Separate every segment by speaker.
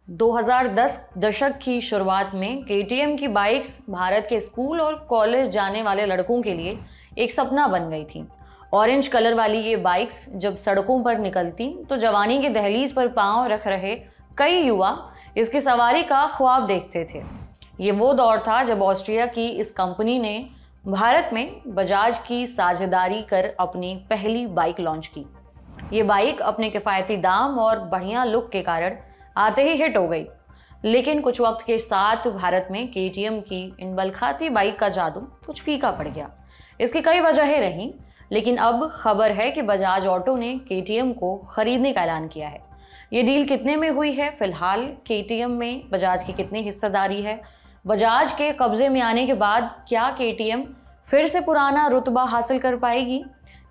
Speaker 1: 2010 दशक की शुरुआत में केटीएम की बाइक्स भारत के स्कूल और कॉलेज जाने वाले लड़कों के लिए एक सपना बन गई थी। ऑरेंज कलर वाली ये बाइक्स जब सड़कों पर निकलती तो जवानी के दहलीज पर पांव रख रहे कई युवा इसकी सवारी का ख्वाब देखते थे। ये वो दौर था जब ऑस्ट्रिया की इस कंपनी ने भारत में बजाज की साझेदारी कर अपनी पहली बाइक लॉन्च की। ये बाइक अपने किफ़ायती दाम और बढ़िया लुक के कारण आते ही हिट हो गई, लेकिन कुछ वक्त के साथ भारत में केटीएम की इन बलखाती बाइक का जादू कुछ फीका पड़ गया। इसकी कई वजहें रहीं, लेकिन अब खबर है कि बजाज ऑटो ने केटीएम को खरीदने का ऐलान किया है। ये डील कितने में हुई है, फिलहाल केटीएम में बजाज की कितनी हिस्सेदारी है, बजाज के कब्जे में आने के बाद क्या केटीएम फिर से पुराना रुतबा हासिल कर पाएगी,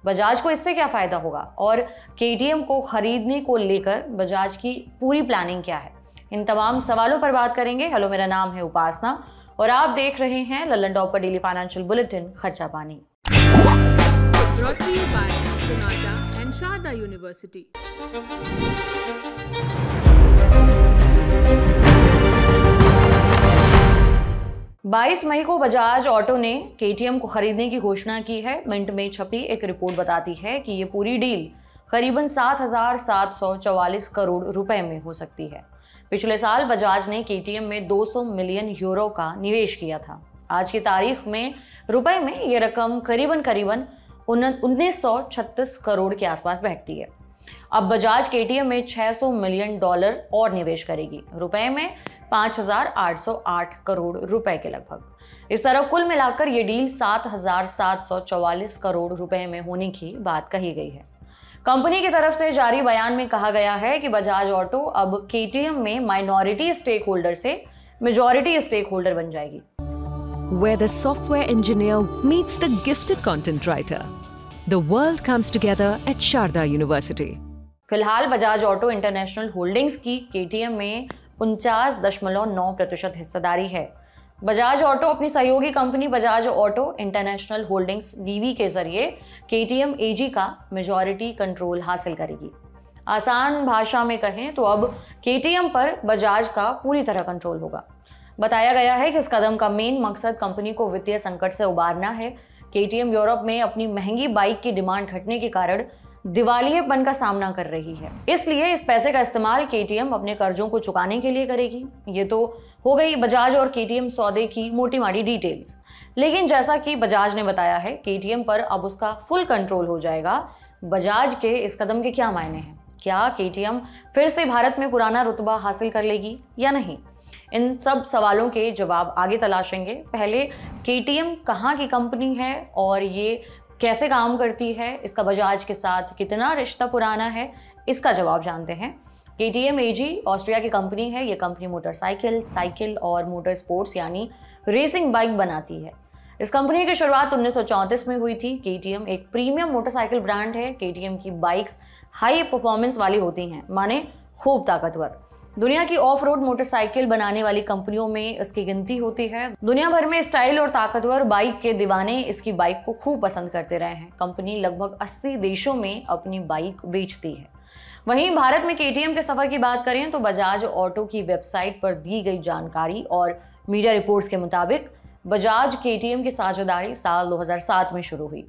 Speaker 1: बजाज को इससे क्या फ़ायदा होगा और केटीएम को खरीदने को लेकर बजाज की पूरी प्लानिंग क्या है, इन तमाम सवालों पर बात करेंगे। हेलो, मेरा नाम है उपासना और आप देख रहे हैं ललन टॉप का डेली फाइनेंशियल बुलेटिन खर्चा पानी।
Speaker 2: Brought to you by Sonata and Sharda University.
Speaker 1: 22 मई को बजाज ऑटो ने केटीएम को खरीदने की घोषणा की है। मिंट में छपी एक रिपोर्ट बताती है कि ये पूरी डील करीबन 7,744 करोड़ रुपए में हो सकती है। पिछले साल बजाज ने केटीएम में 200 मिलियन यूरो का निवेश किया था। आज की तारीख में रुपए में ये रकम करीबन 1936 करोड़ के आसपास बैठती है। अब बजाज केटीएम में $600 मिलियन और निवेश करेगी, रुपए में 5,808 करोड़ रुपए के लगभग। इस तरह कुल मिलाकर ये डील 7,744 करोड़ रुपए में होने की बात कही गई है। कंपनी की तरफ से जारी बयान में कहा गया है कि बजाज ऑटो अब केटीएम में माइनॉरिटी स्टेक होल्डर से मेजॉरिटी स्टेक होल्डर बन जाएगी।
Speaker 3: Where the software engineer meets the gifted content writer, the world comes together at Sharda University.
Speaker 1: फिलहाल बजाज ऑटो इंटरनेशनल होल्डिंग्स की केटीएम में 49.9% हिस्सेदारी है। बजाज ऑटो अपनी सहयोगी company Bajaj auto international holdings बीवी के जरिए केटीएम एजी का मेजॉरिटी कंट्रोल हासिल करेगी। आसान भाषा में कहें तो अब केटीएम पर बजाज का पूरी तरह कंट्रोल होगा। बताया गया है कि इस कदम का मेन मकसद कंपनी को वित्तीय संकट से उबारना है। केटीएम यूरोप में अपनी महंगी बाइक की डिमांड घटने के कारण दिवालियेपन का सामना कर रही है, इसलिए इस पैसे का इस्तेमाल केटीएम अपने कर्जों को चुकाने के लिए करेगी। ये तो हो गई बजाज और केटीएम सौदे की मोटी माटी डिटेल्स, लेकिन जैसा कि बजाज ने बताया है केटीएम पर अब उसका फुल कंट्रोल हो जाएगा। बजाज के इस कदम के क्या मायने हैं, क्या केटीएम फिर से भारत में पुराना रुतबा हासिल कर लेगी या नहीं, इन सब सवालों के जवाब आगे तलाशेंगे। पहले केटीएम कहाँ की कंपनी है और ये कैसे काम करती है, इसका बजाज के साथ कितना रिश्ता पुराना है, इसका जवाब जानते हैं। केटीएम एजी ऑस्ट्रिया की कंपनी है। ये कंपनी मोटरसाइकिल, साइकिल और मोटर स्पोर्ट्स यानी रेसिंग बाइक बनाती है। इस कंपनी की शुरुआत 1934 में हुई थी। केटीएम एक प्रीमियम मोटरसाइकिल ब्रांड है। केटीएम की बाइक्स हाई परफॉर्मेंस वाली होती हैं, माने खूब ताकतवर। दुनिया की ऑफ रोड मोटरसाइकिल बनाने वाली कंपनियों में इसकी गिनती होती है। दुनिया भर में स्टाइल और ताकतवर बाइक के दीवाने इसकी बाइक को खूब पसंद करते रहे हैं। कंपनी लगभग 80 देशों में अपनी बाइक बेचती है। वहीं भारत में केटीएम के सफर की बात करें तो बजाज ऑटो की वेबसाइट पर दी गई जानकारी और मीडिया रिपोर्ट्स के मुताबिक बजाज केटीएम की साझेदारी साल 2007 में शुरू हुई।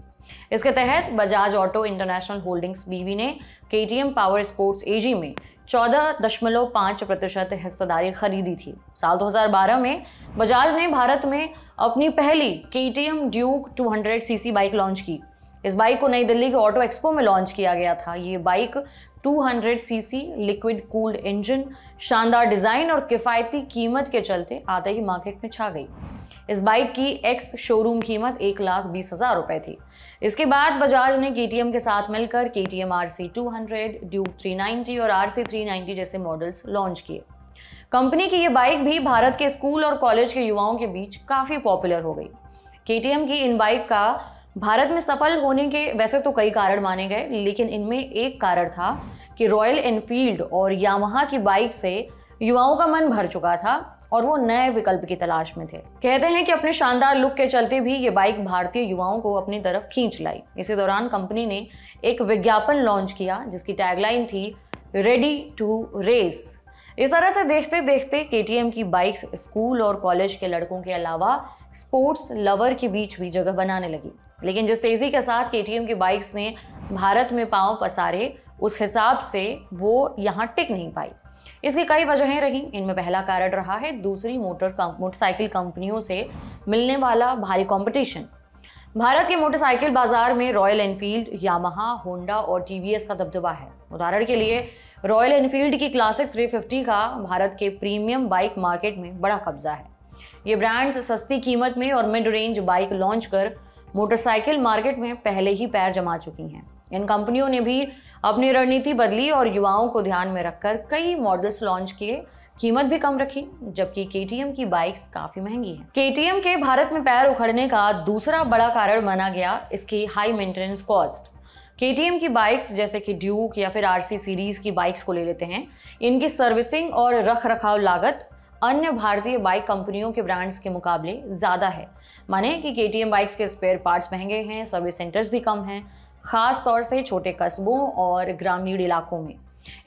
Speaker 1: इसके तहत बजाज ऑटो इंटरनेशनल होल्डिंग्स बीवी ने केटीएम पावर स्पोर्ट्स एजी में 14.5% हिस्सेदारी खरीदी थी। साल 2012 में बजाज ने भारत में अपनी पहली KTM Duke 200 CC bike launch की। इस बाइक को नई दिल्ली के ऑटो एक्सपो में लॉन्च किया गया था। ये bike 200 CC liquid cooled engine, शानदार डिजाइन और किफायती कीमत के चलते आते ही मार्केट में छा गई। इस बाइक की एक्स शोरूम कीमत 1,20,000 रुपए थी। इसके बाद बजाज ने केटीएम के साथ मिलकर केटीएम RC 200, ड्यूक 390 और RC 390 जैसे मॉडल्स लॉन्च किए। कंपनी की ये बाइक भी भारत के स्कूल और कॉलेज के युवाओं के बीच काफ़ी पॉपुलर हो गई। केटीएम की इन बाइक का भारत में सफल होने के वैसे तो कई कारण माने गए, लेकिन इनमें एक कारण था कि रॉयल एनफील्ड और यामाहा की बाइक से युवाओं का मन भर चुका था और वो नए विकल्प की तलाश में थे। कहते हैं कि अपने शानदार लुक के चलते भी ये बाइक भारतीय युवाओं को अपनी तरफ खींच लाई। इसी दौरान कंपनी ने एक विज्ञापन लॉन्च किया जिसकी टैगलाइन थी रेडी टू रेस। इस तरह से देखते देखते KTM की बाइक्स स्कूल और कॉलेज के लड़कों के अलावा स्पोर्ट्स लवर के बीच भी जगह बनाने लगी। लेकिन जिस तेजी के साथ KTM की बाइक्स ने भारत में पांव पसारे, उस हिसाब से वो यहाँ टिक नहीं पाई। इसकी कई वजहें रही। इनमें पहला कारण रहा है दूसरी मोटरसाइकिल कंपनियों से मिलने वाला भारी कंपटीशन। भारत के मोटरसाइकिल बाजार में रॉयल एनफील्ड, यामाहा, होंडा और TVS का दबदबा है। उदाहरण के लिए रॉयल एनफील्ड की क्लासिक 350 का भारत के प्रीमियम बाइक मार्केट में बड़ा कब्जा है। ये ब्रांड्स सस्ती कीमत में और मिड रेंज बाइक लॉन्च कर मोटरसाइकिल मार्केट में पहले ही पैर जमा चुकी हैं। इन कंपनियों ने भी अपनी रणनीति बदली और युवाओं को ध्यान में रखकर कई मॉडल्स लॉन्च किए, कीमत भी कम रखी, जबकि KTM की बाइक्स काफी महंगी हैं। KTM के भारत में पैर उखड़ने का दूसरा बड़ा कारण माना गया इसकी हाई मेंटेनेंस कॉस्ट। KTM की बाइक्स जैसे कि ड्यूक या फिर RC सीरीज की बाइक्स को ले लेते हैं, इनकी सर्विसिंग और रख रखाव लागत अन्य भारतीय बाइक कंपनियों के ब्रांड्स के मुकाबले ज़्यादा है। माने कि KTM बाइक्स के स्पेयर पार्ट्स महंगे हैं, सर्विस सेंटर्स भी कम हैं, खास तौर से छोटे कस्बों और ग्रामीण इलाकों में।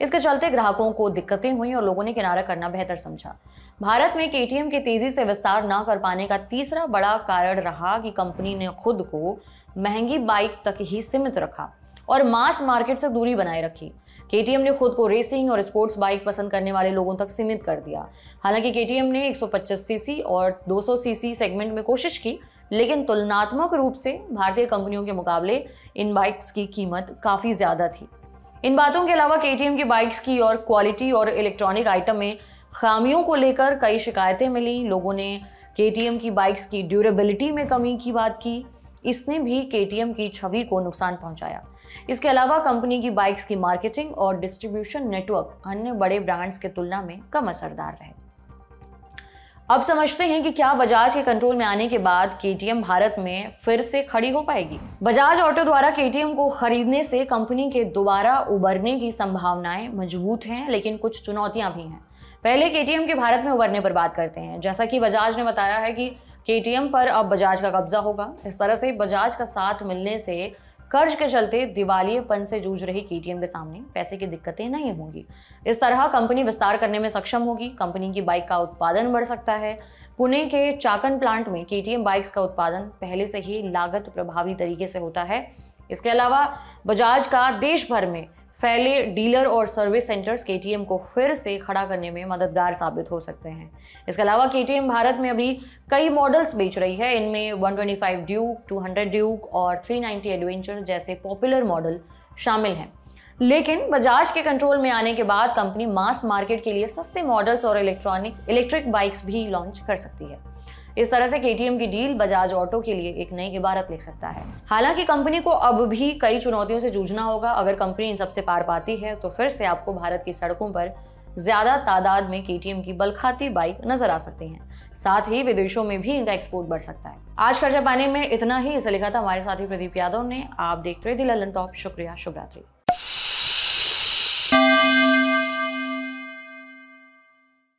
Speaker 1: इसके चलते ग्राहकों को दिक्कतें हुई और लोगों ने किनारा करना बेहतर समझा। भारत में KTM के तेजी से विस्तार न कर पाने का तीसरा बड़ा कारण रहा कि कंपनी ने खुद को महंगी बाइक तक ही सीमित रखा और मास मार्केट से दूरी बनाए रखी। KTM ने खुद को रेसिंग और स्पोर्ट्स बाइक पसंद करने वाले लोगों तक सीमित कर दिया। हालांकि KTM ने 125 सीसी और 200 सीसी सेगमेंट में कोशिश की, लेकिन तुलनात्मक रूप से भारतीय कंपनियों के मुकाबले इन बाइक्स की कीमत काफ़ी ज़्यादा थी। इन बातों के अलावा KTM की बाइक्स की और क्वालिटी और इलेक्ट्रॉनिक आइटम में खामियों को लेकर कई शिकायतें मिली। लोगों ने KTM की बाइक्स की ड्यूरेबिलिटी में कमी की बात की। इसने भी KTM की छवि को नुकसान पहुंचाया। इसके अलावा कंपनी की बाइक्स की मार्केटिंग और डिस्ट्रीब्यूशन नेटवर्क अन्य बड़े ब्रांड्स के तुलना में कम असरदार रहे। अब समझते हैं कि क्या बजाज के कंट्रोल में आने के बाद KTM भारत में फिर से खड़ी हो पाएगी। बजाज ऑटो द्वारा KTM को खरीदने से कंपनी के दोबारा उभरने की संभावनाएं मजबूत हैं, लेकिन कुछ चुनौतियां भी हैं। पहले KTM के भारत में उभरने पर बात करते हैं। जैसा कि बजाज ने बताया है कि KTM पर अब बजाज का कब्जा होगा। इस तरह से बजाज का साथ मिलने से कर्ज के चलते दिवालियेपन से जूझ रही KTM के सामने पैसे की दिक्कतें नहीं होंगी। इस तरह कंपनी विस्तार करने में सक्षम होगी। कंपनी की बाइक का उत्पादन बढ़ सकता है। पुणे के चाकन प्लांट में KTM बाइक्स का उत्पादन पहले से ही लागत प्रभावी तरीके से होता है। इसके अलावा बजाज का देश भर में फैले डीलर और सर्विस सेंटर्स KTM को फिर से खड़ा करने में मददगार साबित हो सकते हैं। इसके अलावा KTM भारत में अभी कई मॉडल्स बेच रही है। इनमें 125 ड्यूक, 200 ड्यूक और 390 एडवेंचर जैसे पॉपुलर मॉडल शामिल हैं। लेकिन बजाज के कंट्रोल में आने के बाद कंपनी मास मार्केट के लिए सस्ते मॉडल्स और इलेक्ट्रिक बाइक्स भी लॉन्च कर सकती है। इस तरह से KTM की डील बजाज ऑटो के लिए एक नई इबारत लिख सकता है। हालांकि कंपनी को अब भी कई चुनौतियों से जूझना होगा। अगर कंपनी इन सबसे पार पाती है तो फिर से आपको भारत की सड़कों पर ज्यादा तादाद में KTM की बलखाती बाइक नजर आ सकती हैं। साथ ही विदेशों में भी इनका एक्सपोर्ट बढ़ सकता है। आज खर्चा पाने में इतना ही। इसे लिखा था हमारे साथी प्रदीप यादव ने। आप देखते रहिए द ललन टॉप। शुक्रिया, शुभ रात्रि।